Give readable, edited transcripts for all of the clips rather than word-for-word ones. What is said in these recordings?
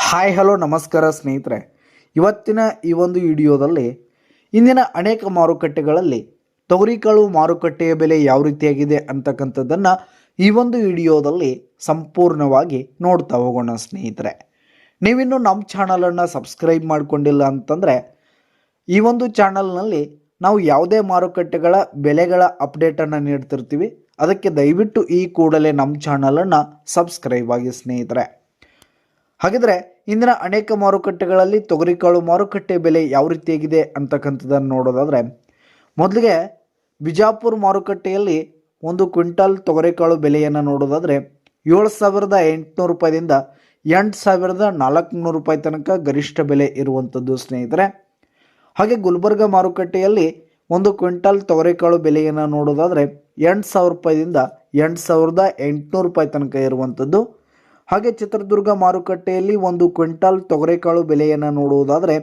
Hi hello ನಮಸ್ಕಾರ ಸ್ನೇಹಿತರೆ. ಇವತ್ತಿನ ಈ ಒಂದು ವಿಡಿಯೋದಲ್ಲಿ ಇಂದಿನ ಅನೇಕ ಮಾರುಕಟ್ಟೆಗಳಲ್ಲಿ ತೊಗರಿಕಾಳು ಮಾರುಕಟ್ಟೆಯ ಬೆಲೆ ಯಾವ ರೀತಿಯಾಗಿದೆ ಅಂತಕ್ಕಂಥದ್ದನ್ನು ಈ ಒಂದು ವಿಡಿಯೋದಲ್ಲಿ ಸಂಪೂರ್ಣವಾಗಿ ನೋಡ್ತಾ ಹೋಗೋಣ ಸ್ನೇಹಿತರೆ. ನೀವಿನ್ನೂ ನಮ್ಮ ಚಾನಲನ್ನು ಸಬ್ಸ್ಕ್ರೈಬ್ ಮಾಡಿಕೊಂಡಿಲ್ಲ ಅಂತಂದರೆ ಈ ಒಂದು ಚಾನಲ್ನಲ್ಲಿ ನಾವು ಯಾವುದೇ ಮಾರುಕಟ್ಟೆಗಳ ಬೆಲೆಗಳ ಅಪ್ಡೇಟನ್ನು ನೀಡ್ತಿರ್ತೀವಿ. ಅದಕ್ಕೆ ದಯವಿಟ್ಟು ಈ ಕೂಡಲೇ ನಮ್ಮ ಚಾನಲನ್ನು ಸಬ್ಸ್ಕ್ರೈಬ್ ಆಗಿ ಸ್ನೇಹಿತರೆ. ಹಾಗಿದ್ರೆ ಇಂದಿನ ಅನೇಕ ಮಾರುಕಟ್ಟೆಗಳಲ್ಲಿ ತೊಗರಿಕಾಳು ಮಾರುಕಟ್ಟೆ ಬೆಲೆ ಯಾವ ರೀತಿಯಾಗಿದೆ ಅಂತಕ್ಕಂಥದ್ದನ್ನು ನೋಡೋದಾದರೆ, ಮೊದಲಿಗೆ ಬಿಜಾಪುರ ಮಾರುಕಟ್ಟೆಯಲ್ಲಿ ಒಂದು ಕ್ವಿಂಟಲ್ ತೊಗರಿಕಾಳು ಬೆಲೆಯನ್ನು ನೋಡೋದಾದರೆ 7,800 ರೂಪಾಯಿದಿಂದ 8,400 ರೂಪಾಯಿ ತನಕ ಗರಿಷ್ಠ ಬೆಲೆ ಇರುವಂಥದ್ದು ಸ್ನೇಹಿತರೆ. ಹಾಗೆ ಗುಲ್ಬರ್ಗ ಮಾರುಕಟ್ಟೆಯಲ್ಲಿ ಒಂದು ಕ್ವಿಂಟಲ್ ತೊಗರಿಕಾಳು ಬೆಲೆಯನ್ನು ನೋಡೋದಾದರೆ 8,000 ರೂಪಾಯಿದಿಂದ 8,800 ರೂಪಾಯಿ ತನಕ ಇರುವಂಥದ್ದು. ಹಾಗೆ ಚಿತ್ರದುರ್ಗ ಮಾರುಕಟ್ಟೆಯಲ್ಲಿ ಒಂದು ಕ್ವಿಂಟಲ್ ತೊಗರಿಕಾಳು ಬೆಲೆಯನ್ನು ನೋಡುವುದಾದರೆ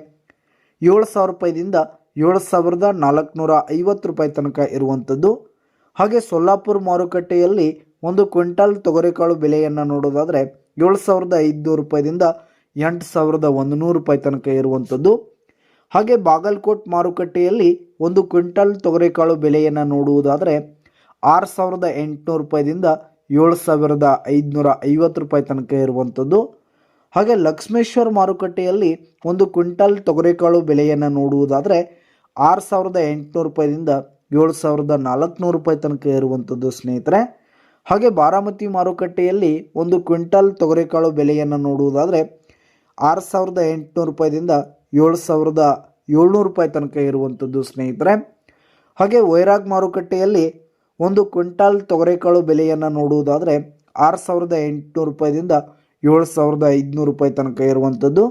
7,000 ರೂಪಾಯಿದಿಂದ 7,450 ರೂಪಾಯಿ ತನಕ ಇರುವಂಥದ್ದು. ಹಾಗೆ ಸೊಲ್ಲಾಪುರ ಮಾರುಕಟ್ಟೆಯಲ್ಲಿ ಒಂದು ಕ್ವಿಂಟಲ್ ತೊಗರಿಕಾಳು ಬೆಲೆಯನ್ನು ನೋಡೋದಾದರೆ 7,500 ರೂಪಾಯಿದಿಂದ 8,100 ರೂಪಾಯಿ ತನಕ ಇರುವಂಥದ್ದು. ಹಾಗೆ ಬಾಗಲಕೋಟ್ ಮಾರುಕಟ್ಟೆಯಲ್ಲಿ ಒಂದು ಕ್ವಿಂಟಲ್ ತೊಗರಿಕಾಳು ಬೆಲೆಯನ್ನು ನೋಡುವುದಾದರೆ 6,800 ರೂಪಾಯಿದಿಂದ 7,550 ರೂಪಾಯಿ ತನಕ ಇರುವಂಥದ್ದು. ಹಾಗೆ ಲಕ್ಷ್ಮೇಶ್ವರ ಮಾರುಕಟ್ಟೆಯಲ್ಲಿ ಒಂದು ಕ್ವಿಂಟಲ್ ತೊಗರಿಕಾಳು ಬೆಲೆಯನ್ನು ನೋಡುವುದಾದರೆ 6,800 ರೂಪಾಯಿದಿಂದ 7,400 ರೂಪಾಯಿ ತನಕ ಇರುವಂಥದ್ದು ಸ್ನೇಹಿತರೆ. ಹಾಗೆ ಬಾರಾಮತಿ ಮಾರುಕಟ್ಟೆಯಲ್ಲಿ ಒಂದು ಕ್ವಿಂಟಲ್ ತೊಗರಿಕಾಳು ಬೆಲೆಯನ್ನು ನೋಡುವುದಾದರೆ 6,800 ರೂಪಾಯಿದಿಂದ 7,700 ರೂಪಾಯಿ ತನಕ ಇರುವಂಥದ್ದು ಸ್ನೇಹಿತರೆ. ಹಾಗೆ ವೈರಾಗ್ ಮಾರುಕಟ್ಟೆಯಲ್ಲಿ ಒಂದು ಕ್ವಿಂಟಲ್ ತೊಗರಿಕಾಳು ಬೆಲೆಯನ್ನು ನೋಡುವುದಾದರೆ 6,800 ರೂಪಾಯಿದಿಂದ 7,500 ರೂಪಾಯಿ ತನಕ ಇರುವಂಥದ್ದು.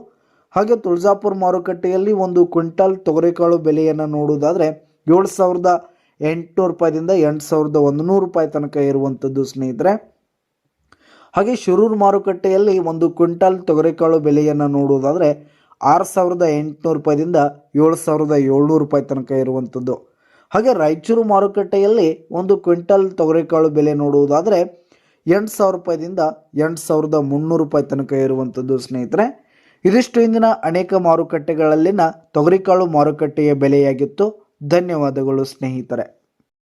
ಹಾಗೆ ತುಳಜಾಪುರ ಮಾರುಕಟ್ಟೆಯಲ್ಲಿ ಒಂದು ಕ್ವಿಂಟಲ್ ತೊಗರಿಕಾಳು ಬೆಲೆಯನ್ನು ನೋಡುವುದಾದರೆ 7,800 ರೂಪಾಯಿದಿಂದ 8,100 ರೂಪಾಯಿ ತನಕ ಇರುವಂಥದ್ದು ಸ್ನೇಹಿತರೆ. ಹಾಗೆ ಶಿರೂರು ಮಾರುಕಟ್ಟೆಯಲ್ಲಿ ಒಂದು ಕ್ವಿಂಟಲ್ ತೊಗರಿಕಾಳು ಬೆಲೆಯನ್ನು ನೋಡುವುದಾದರೆ 6,800 ರೂಪಾಯಿದಿಂದ 7,700 ರೂಪಾಯಿ ತನಕ ಇರುವಂಥದ್ದು. ಹಾಗೆ ರಾಯಚೂರು ಮಾರುಕಟ್ಟೆಯಲ್ಲಿ ಒಂದು ಕ್ವಿಂಟಲ್ ತೊಗರಿಕಾಳು ಬೆಲೆ ನೋಡುವುದಾದರೆ 8,000 ರೂಪಾಯಿದಿಂದ 8,300 ರೂಪಾಯಿ ತನಕ ಇರುವಂಥದ್ದು ಸ್ನೇಹಿತರೆ. ಇದಿಷ್ಟು ಇಂದಿನ ಅನೇಕ ಮಾರುಕಟ್ಟೆಗಳಲ್ಲಿನ ತೊಗರಿಕಾಳು ಮಾರುಕಟ್ಟೆಯ ಬೆಲೆಯಾಗಿತ್ತು. ಧನ್ಯವಾದಗಳು ಸ್ನೇಹಿತರೆ.